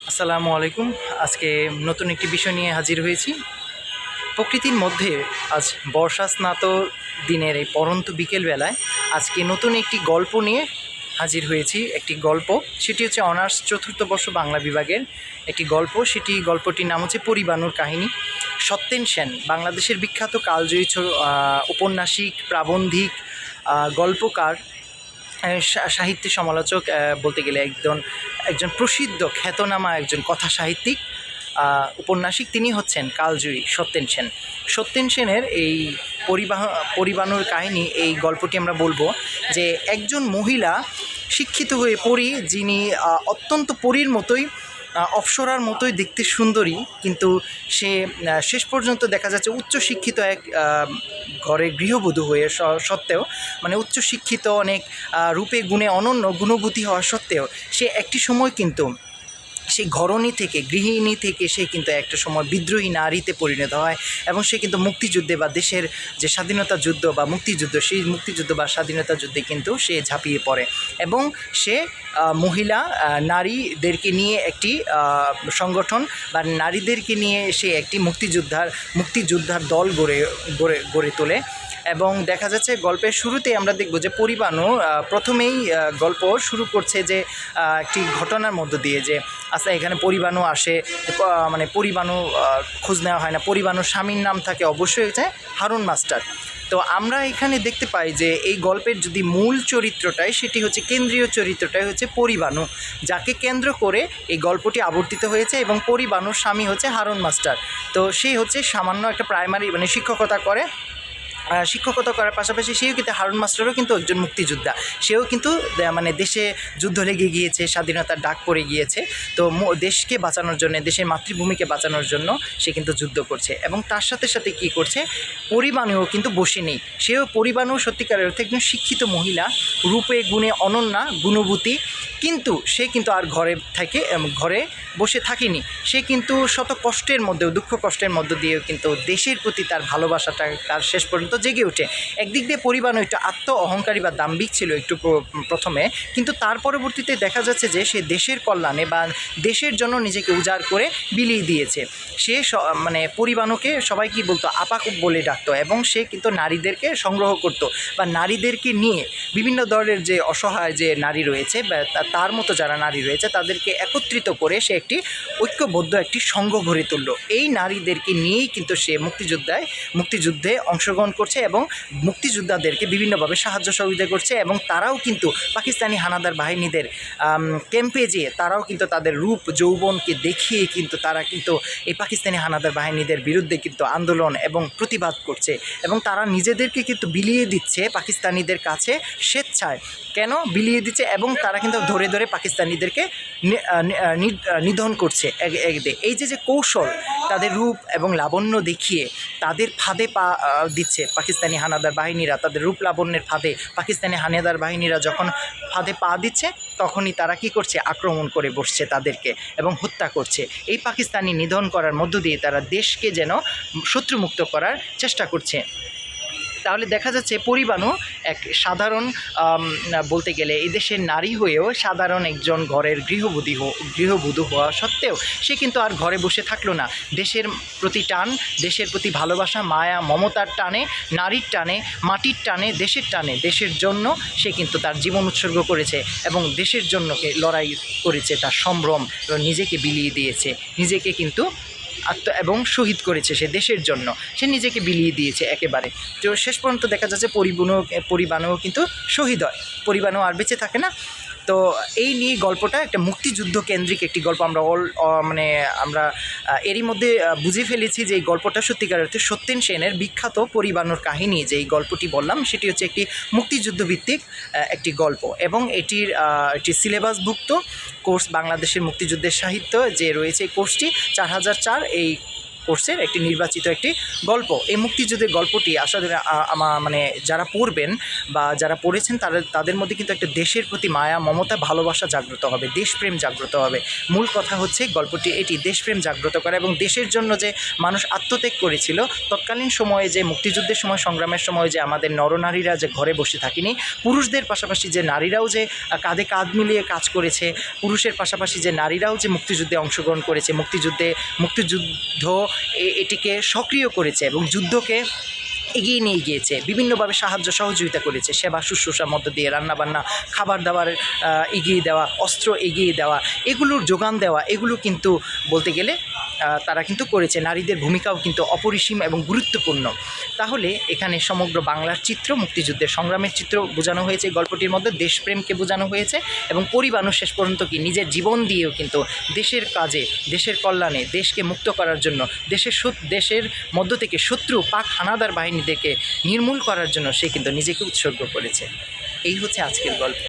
আসসালামু আলাইকুম। আজকে নতুন একটি বিষয় নিয়ে হাজির হয়েছি। প্রকৃতির মধ্যে আজ বর্ষা স্নাত দিনের এই পড়ন্ত বিকেলবেলায় আজকে নতুন একটি গল্প নিয়ে হাজির হয়েছি। একটি গল্প, সেটি হচ্ছে অনার্স চতুর্থ বর্ষ বাংলা বিভাগের একটি গল্প। গল্পটির নাম হচ্ছে পরিবাণুর কাহিনী। সত্যেন সেন বাংলাদেশের বিখ্যাত কালজয়ী ঔপন্যাসিক, প্রাবন্ধিক, গল্পকার, সাহিত্য সমালোচক, বলতে গেলে একজন প্রসিদ্ধ খ্যাতনামা একজন কথা সাহিত্যিক, উপন্যাসিক। তিনি হচ্ছেন কালজয়ী সত্যেন সেন। সত্যেন সেনের এই পরিবাণুর কাহিনী, এই গল্পটি আমরা বলবো যে একজন মহিলা শিক্ষিত হয়ে পরী, যিনি অত্যন্ত পরীর মতোই, অপ্সরার মতোই দেখতে সুন্দরী, কিন্তু সে শেষ পর্যন্ত দেখা যাচ্ছে উচ্চশিক্ষিত এক ঘরে গৃহবধূ হয়ে সত্ত্বেও, মানে উচ্চশিক্ষিত, অনেক রূপে গুণে অনন্য, গুণবতী হওয়া সত্ত্বেও সে একটি সময় কিন্তু সেই ঘরণী থেকে, গৃহিণী থেকে সে কিন্তু একটা সময় বিদ্রোহী নারীতে পরিণত হয়, এবং সে কিন্তু মুক্তিযুদ্ধে বা দেশের যে স্বাধীনতা যুদ্ধ বা মুক্তিযুদ্ধ, সেই মুক্তিযুদ্ধ বা স্বাধীনতা যুদ্ধে কিন্তু সে ঝাঁপিয়ে পড়ে, এবং সে মহিলা নারীদেরকে নিয়ে একটি সংগঠন বা নারীদেরকে নিয়ে সে একটি মুক্তিযোদ্ধার দল গড়ে তোলে। এবং দেখা যাচ্ছে গল্পের শুরুতেই আমরা দেখব যে পরিবাণু প্রথমেই গল্প শুরু করছে যে একটি ঘটনার মধ্য দিয়ে, যে আচ্ছা এখানে পরিবাণু আসে, মানে পরিবাণু খোঁজ নেওয়া হয় না, পরিবাণুর স্বামীর নাম থাকে অবশ্যই হচ্ছে হারুন মাস্টার। তো আমরা এখানে দেখতে পাই যে এই গল্পের যদি মূল চরিত্রটাই, সেটি হচ্ছে কেন্দ্রীয় চরিত্রটাই হচ্ছে পরিবাণু, যাকে কেন্দ্র করে এই গল্পটি আবর্তিত হয়েছে, এবং পরিবাণুর স্বামী হচ্ছে হারুন মাস্টার। তো সে হচ্ছে সামান্য একটা প্রাইমারি, মানে শিক্ষকতা করার পাশাপাশি সেও কিন্তু, হারুন মাস্টারও কিন্তু একজন মুক্তিযোদ্ধা। সেও কিন্তু মানে দেশে যুদ্ধ লেগে গিয়েছে, স্বাধীনতার ডাক পড়ে গিয়েছে। তো দেশকে বাঁচানোর জন্য, দেশের মাতৃভূমিকে বাঁচানোর জন্য সে কিন্তু যুদ্ধ করছে, এবং তার সাথে সাথে কী করছে, পরিবাণুও কিন্তু বসে নেই। সেও, পরিবাণু সত্যিকারের অর্থে একজন শিক্ষিত মহিলা, রূপে গুণে অনন্যা, গুণবতী, কিন্তু সে কিন্তু আর ঘরে বসে থাকেনি। সে কিন্তু শত কষ্টের মধ্যেও, দুঃখ কষ্টের মধ্য দিয়েও কিন্তু দেশের প্রতি তার ভালোবাসাটা তার শেষ পর্যন্ত জেগে ওঠে। একদিক দিয়ে পরিবাণু একটু আত্ম অহংকারী বা দাম্ভিক ছিল একটু প্রথমে, কিন্তু তার পরবর্তীতে দেখা যাচ্ছে যে সে দেশের কল্যাণে বা দেশের জন্য নিজেকে উজাড় করে বিলিয়ে দিয়েছে। সে মানে পরিবাণুকে সবাই কি বলতো, আপা বলে ডাকতো, এবং সে কিন্তু নারীদেরকে সংগ্রহ করত, বা নারীদেরকে নিয়ে বিভিন্ন ধরনের যে অসহায় যে নারী রয়েছে, বা তার মতো যারা নারী রয়েছে, তাদেরকে একত্রিত করে সে একটি ঐক্যবদ্ধ একটি সংঘ গড়ে তুলল। এই নারীদেরকে নিয়েই কিন্তু সে মুক্তিযুদ্ধে অংশগ্রহণ করছে, এবং মুক্তিযোদ্ধাদেরকে বিভিন্নভাবে সাহায্য সহযোগিতা করছে, এবং তারাও কিন্তু পাকিস্তানি হানাদার বাহিনীদের ক্যাম্পে যেয়ে তারাও কিন্তু তাদের রূপ যৌবনকে দেখিয়ে কিন্তু তারা কিন্তু এই পাকিস্তানি হানাদার বাহিনীদের বিরুদ্ধে কিন্তু আন্দোলন এবং প্রতিবাদ করছে, এবং তারা নিজেদেরকে কিন্তু বিলিয়ে দিচ্ছে পাকিস্তানিদের কাছে স্বেচ্ছায়। কেন বিলিয়ে দিচ্ছে? এবং তারা কিন্তু ধরে ধরে পাকিস্তানিদেরকে নিধন করছে। এই যে কৌশল, তাদের রূপ এবং লাবণ্য দেখিয়ে তাদের ফাঁদে পা দিচ্ছে পাকিস্তানি হানাদার বাহিনীরা, তাদের রূপ লাবণ্যের ফাঁদে পাকিস্তানি হানাদার বাহিনীরা যখন ফাঁদে পা দিচ্ছে, তখনই তারা কি করছে, আক্রমণ করে বসছে তাদেরকে এবং হত্যা করছে। এই পাকিস্তানি নিধন করার মধ্য দিয়ে তারা দেশকে যেন শত্রুমুক্ত করার চেষ্টা করছে। তাহলে দেখা যাচ্ছে পরিবাণু এক সাধারণ, বলতে গেলে এই দেশের নারী হয়েও সাধারণ একজন ঘরের গৃহবধূ হওয়া সত্ত্বেও সে কিন্তু আর ঘরে বসে থাকলো না। দেশের প্রতি টান, দেশের প্রতি ভালোবাসা, মায়া, মমতার টানে, নারীর টানে, মাটির টানে, দেশের জন্য সে কিন্তু তার জীবন উৎসর্গ করেছে, এবং দেশের জন্য লড়াই করেছে, তার সম্ভ্রম, নিজেকে বিলিয়ে দিয়েছে, নিজেকে কিন্তু এবং শহীদ করেছে সে দেশের জন্য, সে নিজেকে বিলিয়ে দিয়েছে একেবারে। তো শেষ পর্যন্ত দেখা যাচ্ছে পরিবাণুও কিন্তু শহীদ হয়, পরিবাণু আর বেঁচে থাকে না। তো এই নিয়ে গল্পটা একটা মুক্তিযুদ্ধ কেন্দ্রিক একটি গল্প। আমরা এরই মধ্যে বুঝে ফেলেছি যে এই গল্পটা সত্যিকার অর্থে সত্যেন সেনের বিখ্যাত পরিবাণুর কাহিনী, যে এই গল্পটি বললাম, সেটি হচ্ছে একটি মুক্তিযুদ্ধ ভিত্তিক একটি গল্প, এবং এটি সিলেবাসভুক্ত কোর্স, বাংলাদেশের মুক্তিযুদ্ধের সাহিত্য যে রয়েছে এই কোর্সটি 4004, এই কোর্সের একটি নির্বাচিত একটি গল্প। এই মুক্তিযুদ্ধের গল্পটি আসলে মানে যারা পড়বেন বা যারা পড়েছেন তাদের মধ্যে কিন্তু একটা দেশের প্রতি মায়া, মমতা, ভালোবাসা জাগ্রত হবে, দেশপ্রেম জাগ্রত হবে। মূল কথা হচ্ছে গল্পটি এটি দেশপ্রেম জাগ্রত করা এবং দেশের জন্য যে মানুষ আত্মত্যাগ করেছিল তৎকালীন সময়ে, যে মুক্তিযুদ্ধের সময়, সংগ্রামের সময় যে আমাদের নরনারীরা যে ঘরে বসে থাকেনি, পুরুষদের পাশাপাশি যে নারীরাও যে কাঁধে কাঁধ মিলিয়ে কাজ করেছে, পুরুষের পাশাপাশি যে নারীরাও যে মুক্তিযুদ্ধে অংশগ্রহণ করেছে, মুক্তিযুদ্ধ এটিকে সক্রিয় করেছে এবং যুদ্ধকে এগিয়ে নিয়ে গিয়েছে, বিভিন্নভাবে সাহায্য সহযোগিতা করেছে, সেবা শুশ্রূষার মধ্য দিয়ে রান্নাবান্না, খাবার দাবার এগিয়ে দেওয়া, অস্ত্র এগিয়ে দেওয়া, এগুলোর যোগান দেওয়া, এগুলো কিন্তু বলতে গেলে তারা কিন্তু করেছে। নারীদের ভূমিকাও কিন্তু অপরিসীম এবং গুরুত্বপূর্ণ। তাহলে এখানে সমগ্র বাংলার চিত্র, মুক্তিযুদ্ধের সংগ্রামের চিত্র বোঝানো হয়েছে এই গল্পটির মধ্যে, দেশপ্রেমকে বোঝানো হয়েছে এবং পরিবাণু শেষ পর্যন্ত কি নিজের জীবন দিয়েও কিন্তু দেশের কাজে, দেশের কল্যাণে, দেশকে মুক্ত করার জন্য, দেশের মধ্য থেকে শত্রু পাক হানাদার বাহিনীদেরকে নির্মূল করার জন্য সে কিন্তু নিজেকে উৎসর্গ করেছে। এই হচ্ছে আজকের গল্প।